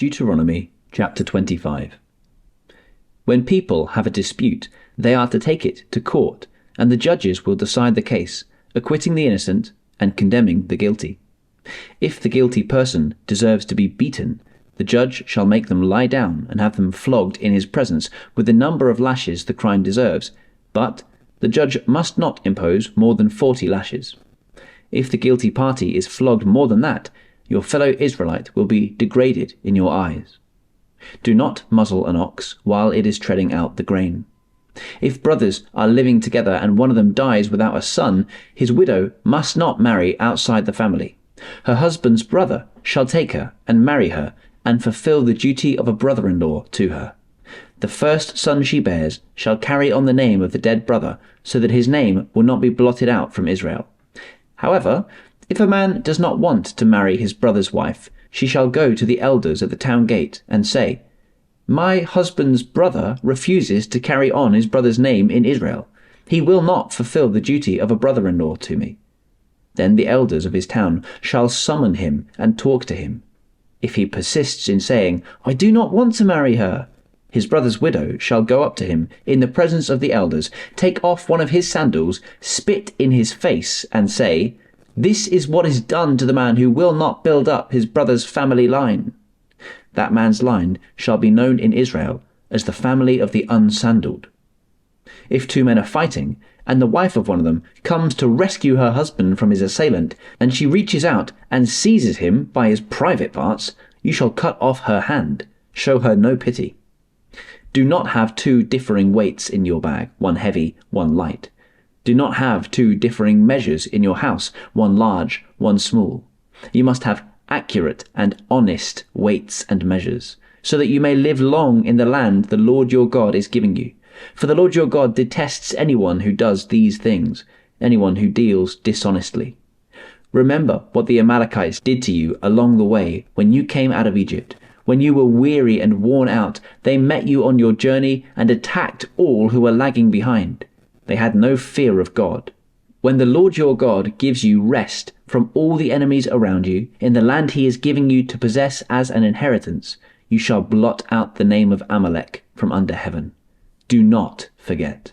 Deuteronomy chapter 25. When people have a dispute, they are to take it to court, and the judges will decide the case, acquitting the innocent and condemning the guilty. If the guilty person deserves to be beaten, the judge shall make them lie down and have them flogged in his presence with the number of lashes the crime deserves, but the judge must not impose more than 40 lashes. If the guilty party is flogged more than that, your fellow Israelite will be degraded in your eyes. Do not muzzle an ox while it is treading out the grain. If brothers are living together and one of them dies without a son, his widow must not marry outside the family. Her husband's brother shall take her and marry her and fulfill the duty of a brother-in-law to her. The first son she bears shall carry on the name of the dead brother, so that his name will not be blotted out from Israel. However, if a man does not want to marry his brother's wife, she shall go to the elders at the town gate and say, "My husband's brother refuses to carry on his brother's name in Israel. He will not fulfill the duty of a brother-in-law to me." Then the elders of his town shall summon him and talk to him. If he persists in saying, "I do not want to marry her," his brother's widow shall go up to him in the presence of the elders, take off one of his sandals, spit in his face, and say, "This is what is done to the man who will not build up his brother's family line." That man's line shall be known in Israel as the family of the unsandaled. If two men are fighting, and the wife of one of them comes to rescue her husband from his assailant, and she reaches out and seizes him by his private parts, you shall cut off her hand. Show her no pity. Do not have two differing weights in your bag, one heavy, one light. Do not have two differing measures in your house, one large, one small. You must have accurate and honest weights and measures, so that you may live long in the land the Lord your God is giving you. For the Lord your God detests anyone who does these things, anyone who deals dishonestly. Remember what the Amalekites did to you along the way when you came out of Egypt. When you were weary and worn out, they met you on your journey and attacked all who were lagging behind. They had no fear of God. When the Lord your God gives you rest from all the enemies around you, in the land he is giving you to possess as an inheritance, you shall blot out the name of Amalek from under heaven. Do not forget.